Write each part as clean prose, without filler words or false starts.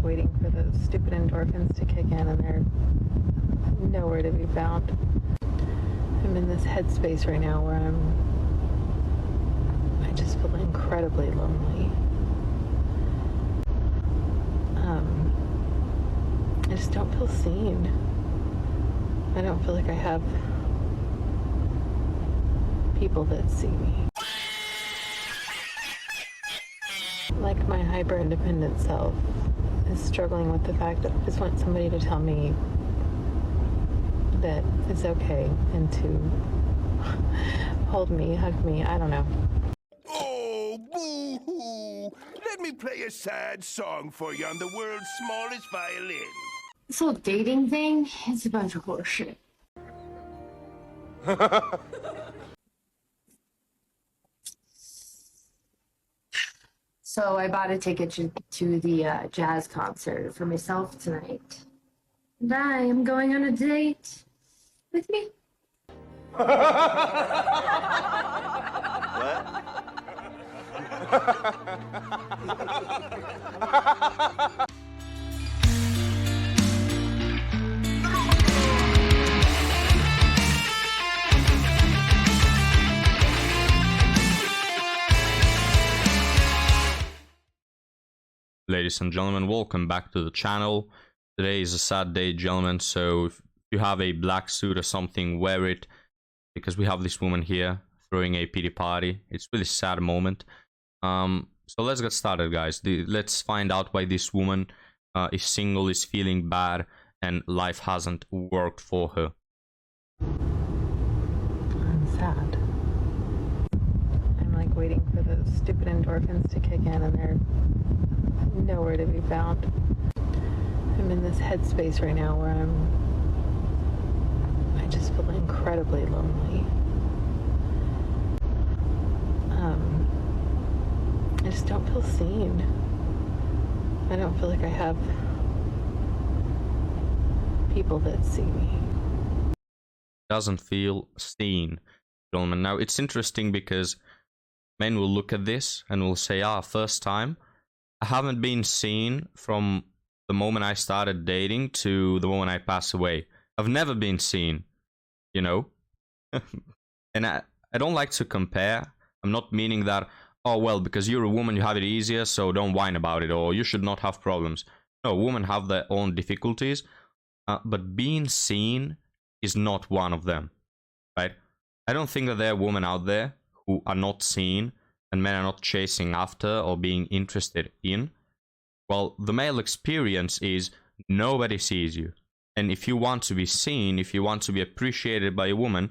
waiting for those stupid endorphins to kick in, and they're nowhere to be found. I'm in this headspace right now where I just feel incredibly lonely. I just don't feel seen. I don't feel like I have people that see me. Like my hyper-independent self is struggling with the fact that I just want somebody to tell me that it's okay and to hold me, hug me, I don't know. Oh, boo-hoo! Let me play a sad song for you on the world's smallest violin. This whole dating thing is a bunch of horseshit. So I bought a ticket to the jazz concert for myself tonight. And I am going on a date with me. Ladies and gentlemen, welcome back to the channel. Today is a sad day, gentlemen, so if you have a black suit or something, wear it, because we have this woman here throwing a pity party. It's really sad moment. So let's get started, guys. Let's find out why this woman is single, is feeling bad, and life hasn't worked for her. I'm sad. I'm like waiting for those stupid endorphins to kick in, and they're nowhere to be found. I'm in this headspace right now where I just feel incredibly lonely. I just don't feel seen. I don't feel like I have people that see me. Doesn't feel seen, gentlemen. Now it's interesting because men will look at this and will say, first time. I haven't been seen from the moment I started dating to the moment I pass away. I've never been seen, you know? And I don't like to compare. I'm not meaning that, oh, well, because you're a woman, you have it easier, so don't whine about it, or you should not have problems. No, women have their own difficulties, but being seen is not one of them, right? I don't think that there are women out there who are not seen and men are not chasing after or being interested in. Well, the male experience is nobody sees you. And if you want to be seen, if you want to be appreciated by a woman,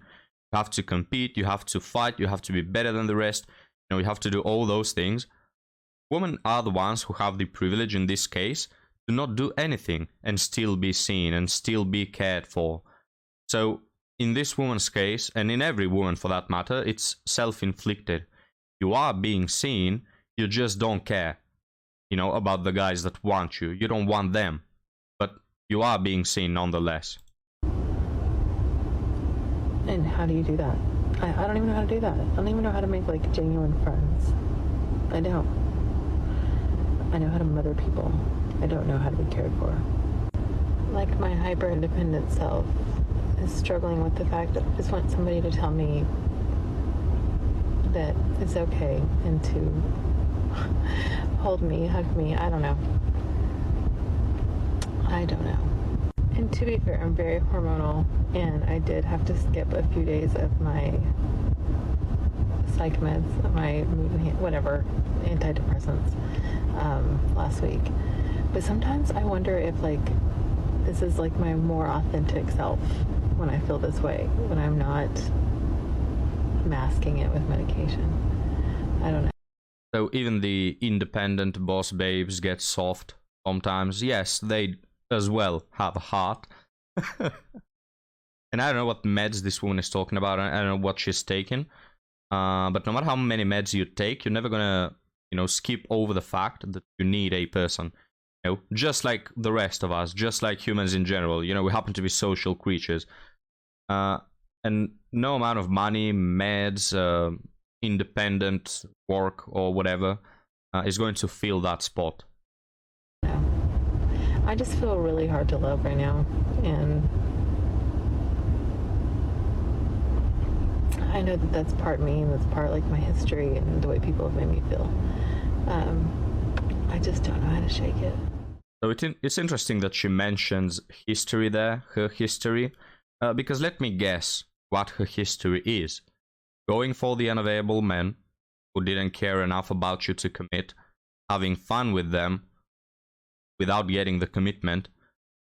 you have to compete, you have to fight, you have to be better than the rest. You know, you have to do all those things. Women are the ones who have the privilege in this case to not do anything and still be seen and still be cared for. So in this woman's case, and in every woman for that matter, it's self-inflicted. You are being seen, you just don't care, you know, about the guys that want you. You don't want them, but you are being seen nonetheless. And how do you do that? I don't even know how to do that. I don't even know how to make like genuine friends. I don't. I know how to mother people. I don't know how to be cared for. Like my hyper-independent self is struggling with the fact that I just want somebody to tell me that it's okay and to hold me, hug me, I don't know. And to be fair, I'm very hormonal, and I did have to skip a few days of my psych meds, my whatever, antidepressants, last week. But sometimes I wonder if like this is like my more authentic self when I feel this way, when I'm not masking it with medication. I don't know. So even the independent boss babes get soft sometimes. Yes, they as well have a heart. And I don't know what meds this woman is talking about. I don't know what she's taking. But no matter how many meds you take, you're never gonna, you know, skip over the fact that you need a person. You know, just like the rest of us, just like humans in general. You know, we happen to be social creatures. And no amount of money, meds, independent work or whatever is going to fill that spot. I just feel really hard to love right now, and I know that that's part me and that's part like my history and the way people have made me feel. I just don't know how to shake it. So it's interesting that she mentions history there, her history, because let me guess what her history is. Going for the unavailable men who didn't care enough about you to commit, having fun with them without getting the commitment,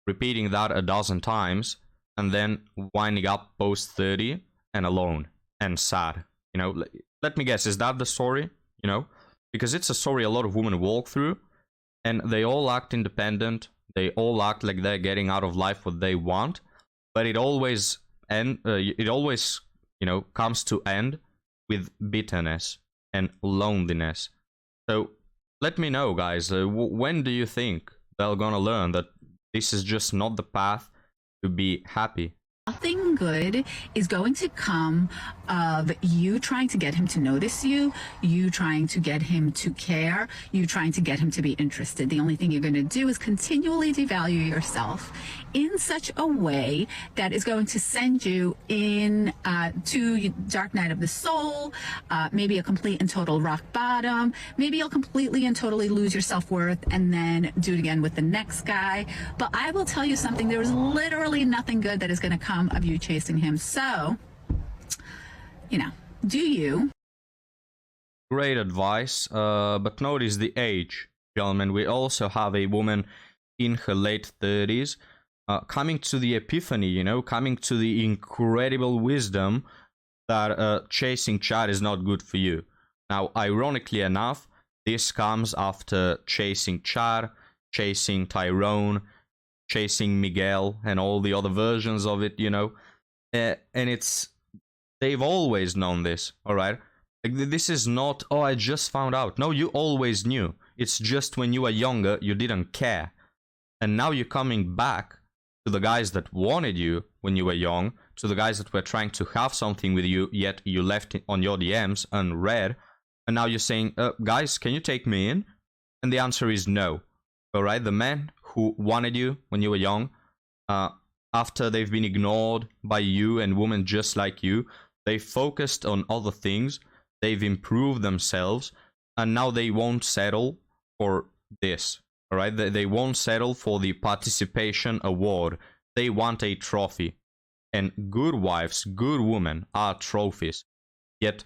repeating that a dozen times, and then winding up post 30 and alone and sad. You know, let me guess, is that the story? You know, because it's a story a lot of women walk through, and they all act independent. They all act like they're getting out of life what they want, but it always comes to end with bitterness and loneliness. So let me know, guys, when do you think they're gonna learn that this is just not the path to be happy? Nothing good is going to come of you trying to get him to notice you, you trying to get him to care, you trying to get him to be interested. The only thing you're going to do is continually devalue yourself in such a way that is going to send you in to dark night of the soul, maybe a complete and total rock bottom. Maybe you'll completely and totally lose your self-worth and then do it again with the next guy. But I will tell you something, there is literally nothing good that is going to come of you chasing him. So, do you? Great advice, but notice the age, gentlemen. We also have a woman in her late 30s coming to the epiphany, coming to the incredible wisdom that chasing Chad is not good for you. Now, ironically enough, this comes after chasing Chad, chasing Tyrone, chasing Miguel, and all the other versions of it, and they've always known this, all right? Like, this is not, oh, I just found out. No, you always knew. It's just when you were younger, you didn't care. And now you're coming back to the guys that wanted you when you were young, to the guys that were trying to have something with you, yet you left it on your DMs unread. And now you're saying, guys, can you take me in? And the answer is no. All right? The men who wanted you when you were young, after they've been ignored by you and women just like you, they focused on other things, they've improved themselves, and now they won't settle for this, all right? They won't settle for the participation award. They want a trophy. And good wives, good women are trophies. Yet,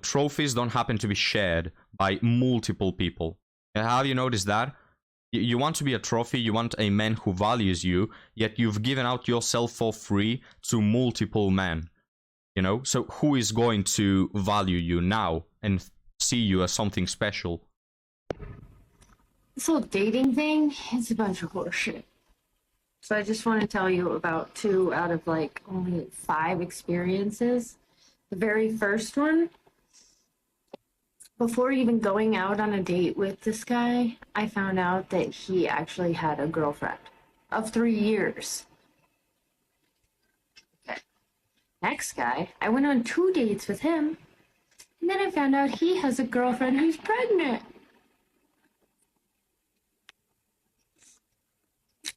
trophies don't happen to be shared by multiple people. Have you noticed that? You want to be a trophy, you want a man who values you, yet you've given out yourself for free to multiple men. So who is going to value you now and see you as something special? This whole dating thing is a bunch of horseshit. So I just want to tell you about 2 out of only 5 experiences. The very first one, before even going out on a date with this guy, I found out that he actually had a girlfriend of 3 years. Okay. Next guy, I went on 2 dates with him, and then I found out he has a girlfriend who's pregnant.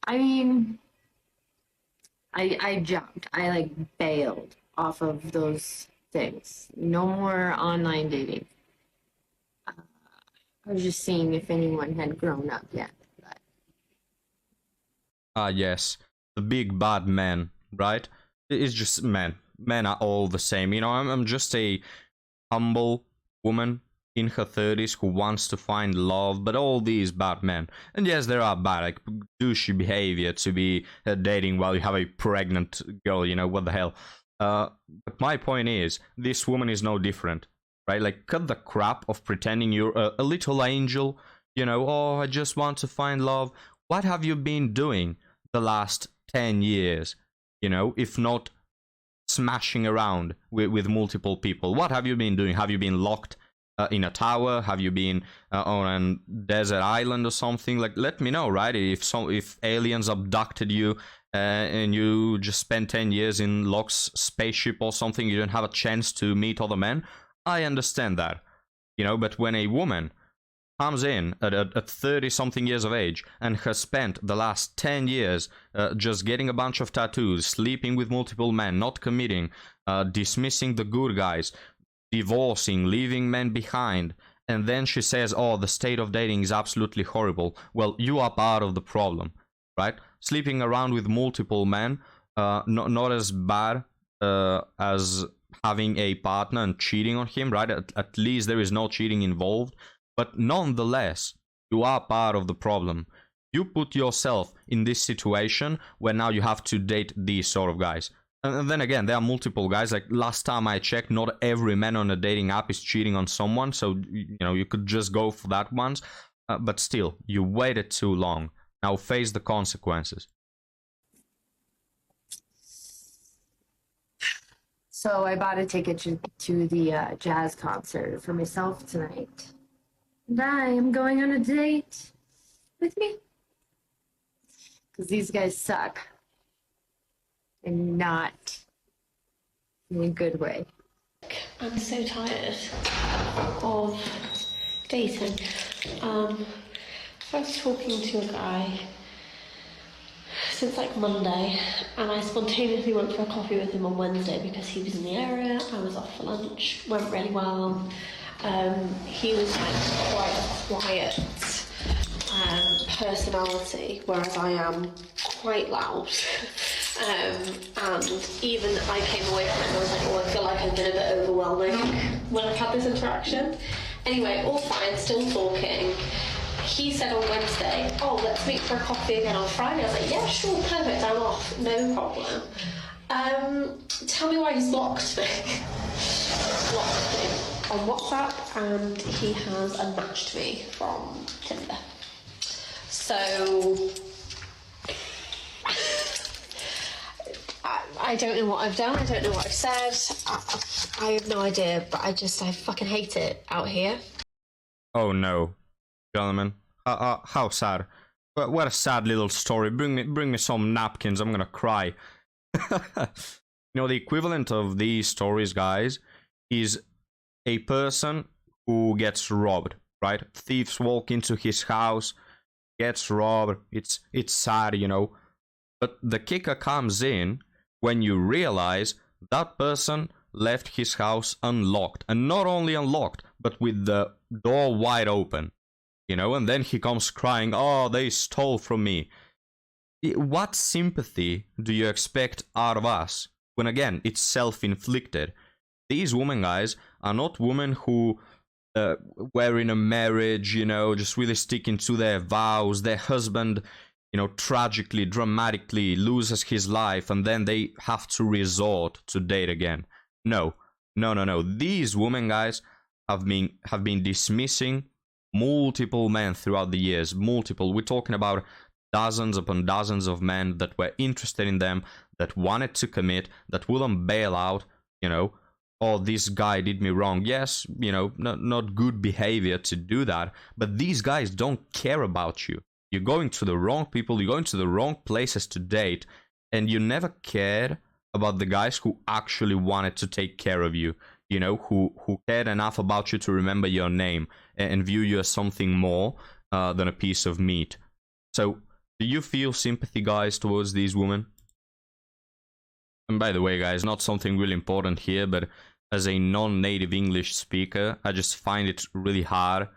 I mean, I jumped. I bailed off of those things. No more online dating. I was just seeing if anyone had grown up yet. Yes, the big bad men, right? It's just men. Men are all the same. I'm just a humble woman in her 30s who wants to find love, but all these bad men. And yes, there are bad, douchey behavior to be dating while you have a pregnant girl, what the hell. But my point is, this woman is no different. Right? Cut the crap of pretending you're a little angel, oh, I just want to find love. What have you been doing the last 10 years, if not smashing around with multiple people? What have you been doing? Have you been locked in a tower? Have you been on a desert island or something? Let me know, right? If aliens abducted you and you just spent 10 years in Locke's spaceship or something, you didn't have a chance to meet other men, I understand that, but when a woman comes in at 30 something years of age and has spent the last 10 years just getting a bunch of tattoos, sleeping with multiple men, not committing, dismissing the good guys, divorcing, leaving men behind, and then she says, oh, the state of dating is absolutely horrible. Well, you are part of the problem, right? Sleeping around with multiple men, not as bad as having a partner and cheating on him, right? At least there is no cheating involved. But nonetheless, you are part of the problem. You put yourself in this situation where now you have to date these sort of guys. And then again, there are multiple guys. Like last time I checked, not every man on a dating app is cheating on someone. So, you know, you could just go for that once. But still, you waited too long. Now face the consequences. So I bought a ticket to the jazz concert for myself tonight. And I am going on a date with me. Because these guys suck. And not in a good way. I'm so tired of dating. I was talking to a guy since like Monday, and I spontaneously went for a coffee with him on Wednesday because he was in the area. I was off for lunch, went really well. He was like quite a quiet personality, whereas I am quite loud. And even I came away from it and I was like, oh, I feel like I've been a bit overwhelming when I've had this interaction. Anyway, all fine, still talking. He said on Wednesday, oh, let's meet for a coffee again on Friday. I was like, yeah, sure, perfect, I'm off, no problem. Tell me why he's blocked me. Blocked me on WhatsApp, and he has unmatched me from Tinder. So I don't know what I've done, I don't know what I've said, I have no idea, but I fucking hate it out here. Oh no, gentlemen, how sad. What a sad little story. Bring me some napkins, I'm gonna cry. You know, the equivalent of these stories, guys, is a person who gets robbed, right? Thieves walk into his house, gets robbed, it's sad, you know. But the kicker comes in when you realize that person left his house unlocked. And not only unlocked, but with the door wide open. You know, and then he comes crying, oh, they stole from me. What sympathy do you expect out of us? When again, it's self-inflicted. These women, guys, are not women who were in a marriage, you know, just really sticking to their vows. Their husband, you know, tragically, dramatically loses his life, and then they have to resort to date again. No. These women, guys, have been dismissing multiple men throughout the years. Multiple. We're talking about dozens upon dozens of men that were interested in them, that wanted to commit, that wouldn't bail out, you know. Oh, this guy did me wrong. Yes, you know, not good behavior to do that, but these guys don't care about you. You're going to the wrong people, you're going to the wrong places to date, and you never cared about the guys who actually wanted to take care of you, you know, who cared enough about you to remember your name and view you as something more than a piece of meat. So, do you feel sympathy, guys, towards these women? And by the way, guys, not something really important here, but as a non-native English speaker, I just find it really hard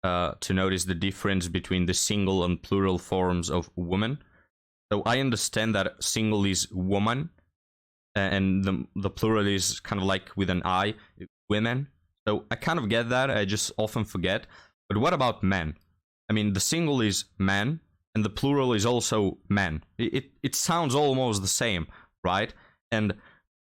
to notice the difference between the single and plural forms of woman. So I understand that single is woman, and the plural is kind of like with an I, women. So I kind of get that, I just often forget. But what about men? I mean, the single is man, and the plural is also men. It sounds almost the same, right? And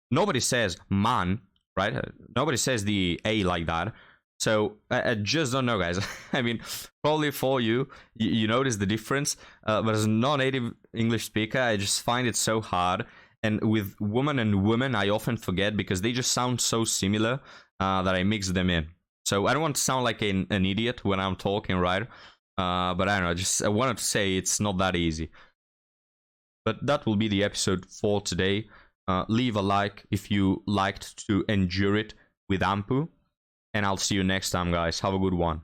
nobody says man, right? Nobody says the A like that. So I just don't know, guys. I mean, probably for you notice the difference. But as a non-native English speaker, I just find it so hard. And with woman and women, I often forget because they just sound so similar that I mix them in. So I don't want to sound like an idiot when I'm talking, right? But I don't know, I wanted to say it's not that easy. But that will be the episode for today. Leave a like if you liked to endure it with Ampu. And I'll see you next time, guys. Have a good one.